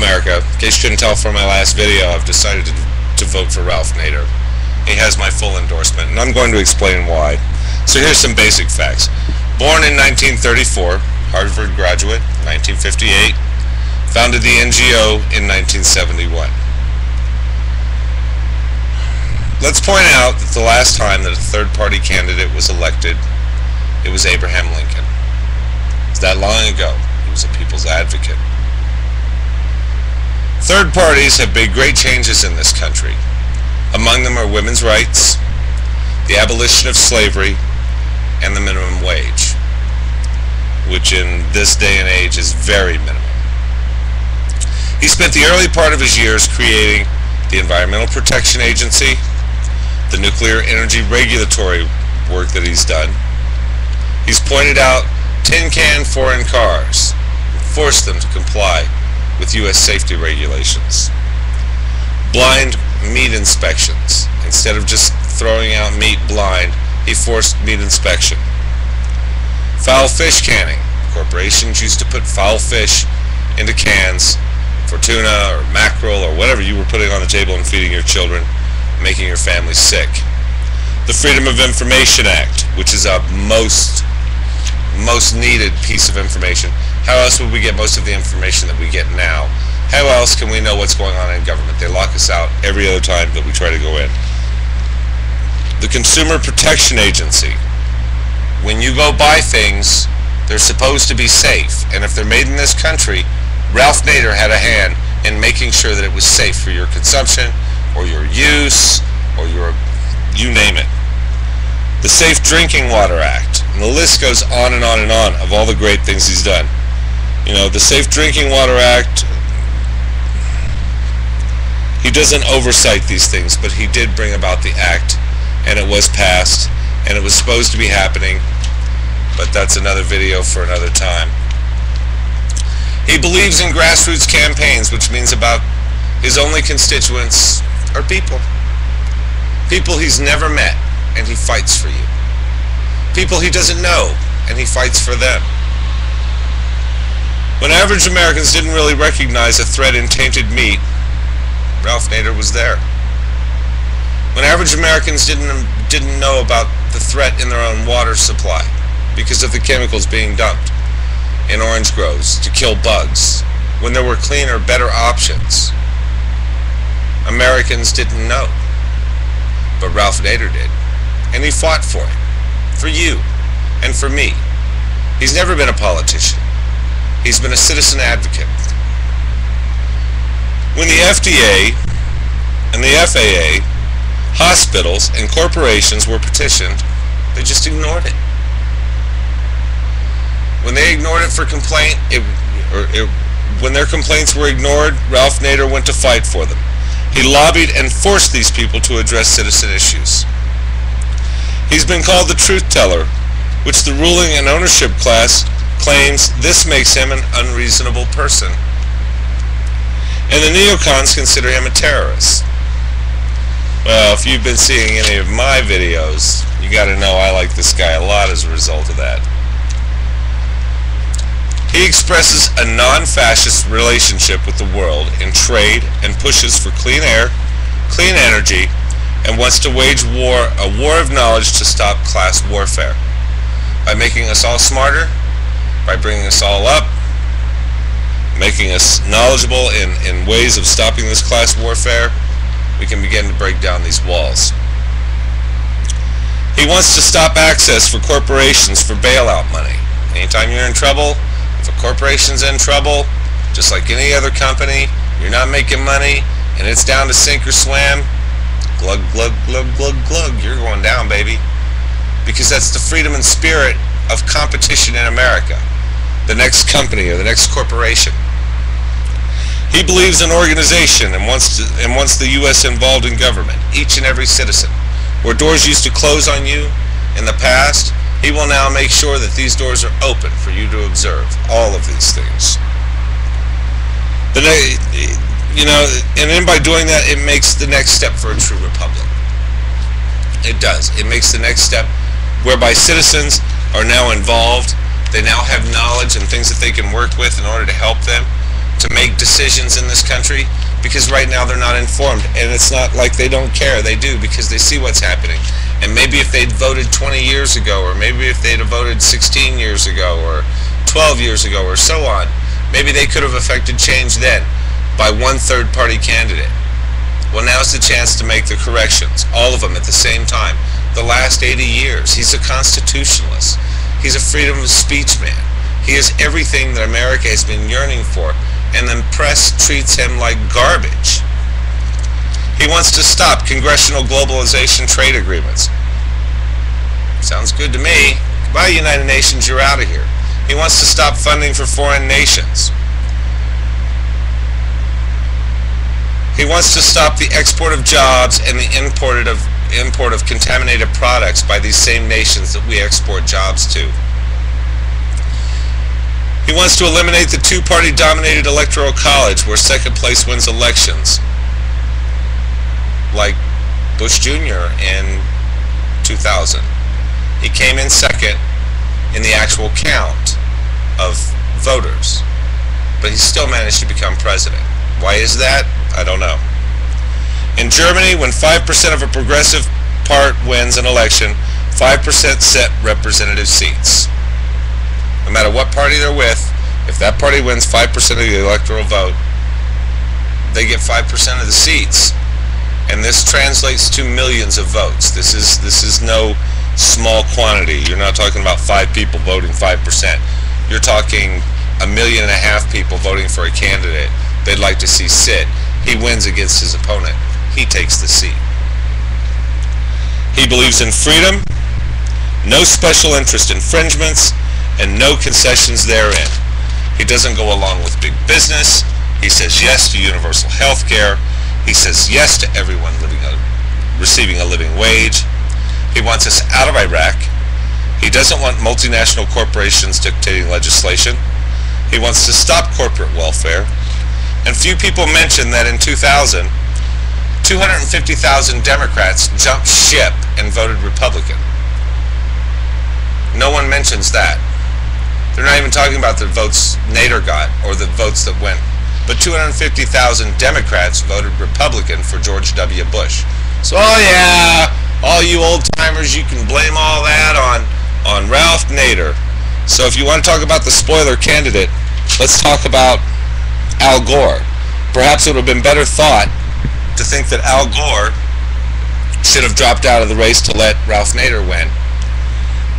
America. In case you couldn't tell from my last video, I've decided to vote for Ralph Nader. He has my full endorsement, and I'm going to explain why. So here's some basic facts. Born in 1934, Harvard graduate, 1958, founded the NGO in 1971. Let's point out that the last time that a third-party candidate was elected, it was Abraham Lincoln. It's that long ago. He was a people's advocate. Third parties have made great changes in this country. Among them are women's rights, the abolition of slavery, and the minimum wage, which in this day and age is very minimum. He spent the early part of his years creating the Environmental Protection Agency, the nuclear energy regulatory work that he's done. He's pointed out tin can foreign cars, forced them to comply with U.S. safety regulations. Blind meat inspections. Instead of just throwing out meat blind, he forced meat inspection. Foul fish canning. Corporations used to put foul fish into cans for tuna or mackerel or whatever you were putting on the table and feeding your children, making your family sick. The Freedom of Information Act, which is a most needed piece of information. How else would we get most of the information that we get now? How else can we know what's going on in government? They lock us out every other time that we try to go in. The Consumer Protection Agency. When you go buy things, they're supposed to be safe. And if they're made in this country, Ralph Nader had a hand in making sure that it was safe for your consumption, or your use, or you name it. The Safe Drinking Water Act. And the list goes on and on and on of all the great things he's done. You know, the Safe Drinking Water Act, he doesn't oversight these things, but he did bring about the act, and it was passed, and it was supposed to be happening, but that's another video for another time. He believes in grassroots campaigns, which means about his only constituents are people. People he's never met, and he fights for you. People he doesn't know, and he fights for them. When average Americans didn't really recognize a threat in tainted meat, Ralph Nader was there. When average Americans didn't know about the threat in their own water supply because of the chemicals being dumped in orange groves to kill bugs, when there were cleaner, better options, Americans didn't know. But Ralph Nader did. And he fought for it. For you. And for me. He's never been a politician. He's been a citizen advocate. When the FDA and the FAA, hospitals and corporations were petitioned, they just ignored it. When they ignored it for complaint, when their complaints were ignored, Ralph Nader went to fight for them. He lobbied and forced these people to address citizen issues. He's been called the truth teller, which the ruling and ownership class claims this makes him an unreasonable person. And the neocons consider him a terrorist. Well, if you've been seeing any of my videos, you gotta know I like this guy a lot as a result of that. He expresses a non-fascist relationship with the world in trade and pushes for clean air, clean energy, and wants to wage a war of knowledge to stop class warfare. By making us all smarter, by bringing us all up, making us knowledgeable in ways of stopping this class warfare, we can begin to break down these walls. He wants to stop access for corporations for bailout money. Anytime you're in trouble, if a corporation's in trouble, just like any other company, you're not making money, and it's down to sink or swim, glug, glug, glug, glug, glug, you're going down, baby. Because that's the freedom and spirit of competition in America. The next company or the next corporation. He believes in organization and wants the U.S. involved in government, each and every citizen. Where doors used to close on you in the past, he will now make sure that these doors are open for you to observe all of these things. And then by doing that, it makes the next step for a true republic. It does. It makes the next step whereby citizens are now involved. They now have knowledge and things that they can work with in order to help them to make make decisions in this country, because right now they're not informed. And it's not like they don't care. They do, because they see what's happening. And maybe if they'd voted 20 years ago, or maybe if they'd have voted 16 years ago, or 12 years ago, or so on, maybe they could have affected change then by one third-party candidate. Well, now's the chance to make the corrections, all of them at the same time. The last 80 years, he's a constitutionalist. He's a freedom of speech man. He is everything that America has been yearning for, and the press treats him like garbage. He wants to stop congressional globalization trade agreements. Sounds good to me. Goodbye, United Nations, you're out of here. He wants to stop funding for foreign nations. He wants to stop the export of jobs and the import of contaminated products by these same nations that we export jobs to. He wants to eliminate the two-party dominated electoral college where second place wins elections, like Bush Jr. in 2000. He came in second in the actual count of voters, but he still managed to become president. Why is that? I don't know. In Germany, when 5% of a progressive part wins an election, 5% set representative seats. No matter what party they're with, if that party wins 5% of the electoral vote, they get 5% of the seats. And this translates to millions of votes. This is no small quantity. You're not talking about 5 people voting 5%. You're talking 1.5 million people voting for a candidate they'd like to see sit. He wins against his opponent. He takes the seat. He believes in freedom, no special interest infringements, and no concessions therein. He doesn't go along with big business. He says yes to universal health care. He says yes to everyone receiving a living wage. He wants us out of Iraq. He doesn't want multinational corporations dictating legislation. He wants to stop corporate welfare. And few people mention that in 2000, 250,000 Democrats jumped ship and voted Republican. No one mentions that. They're not even talking about the votes Nader got or the votes that went. But 250,000 Democrats voted Republican for George W. Bush. So, oh yeah, all you old-timers, you can blame all that on Ralph Nader. So if you want to talk about the spoiler candidate, let's talk about Al Gore. Perhaps it would have been better thought to think that Al Gore should have dropped out of the race to let Ralph Nader win.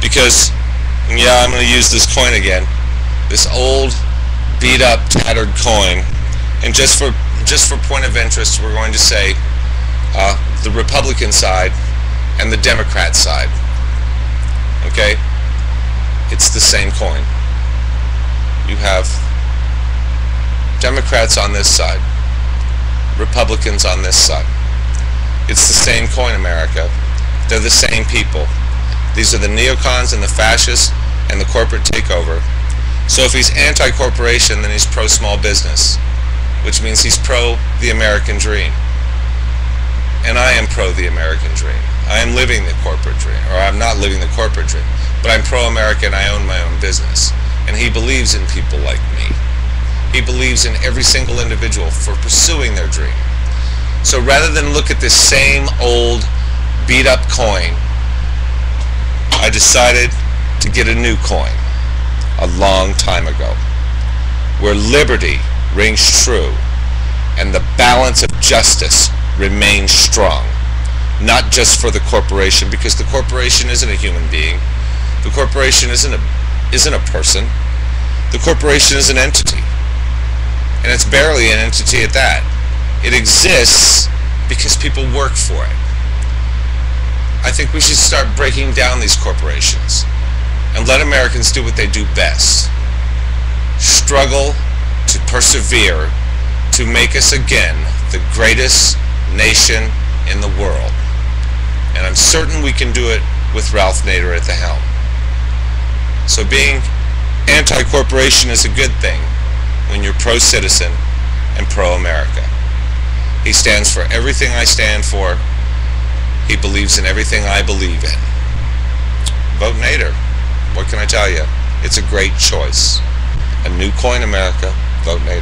Because, yeah, I'm going to use this coin again. This old, beat-up, tattered coin. And just for point of interest, we're going to say the Republican side and the Democrat side. Okay? It's the same coin. You have Democrats on this side, Republicans on this side. It's the same coin, America. They're the same people. These are the neocons and the fascists and the corporate takeover. So if he's anti-corporation, then he's pro-small business, which means he's pro the American dream. And I am pro the American dream. I am living the corporate dream, or I'm not living the corporate dream, but I'm pro-American. I own my own business. And he believes in people like me. He believes in every single individual for pursuing their dream. So rather than look at this same old beat-up coin, I decided to get a new coin a long time ago, where liberty rings true and the balance of justice remains strong, not just for the corporation, because the corporation isn't a human being. The corporation isn't a person. The corporation is an entity. And it's barely an entity at that. It exists because people work for it. I think we should start breaking down these corporations and let Americans do what they do best. Struggle to persevere to make us again the greatest nation in the world. And I'm certain we can do it with Ralph Nader at the helm. So being anti-corporation is a good thing when you're pro-citizen and pro-America. He stands for everything I stand for. He believes in everything I believe in. Vote Nader. What can I tell you? It's a great choice. A new coin, America. Vote Nader.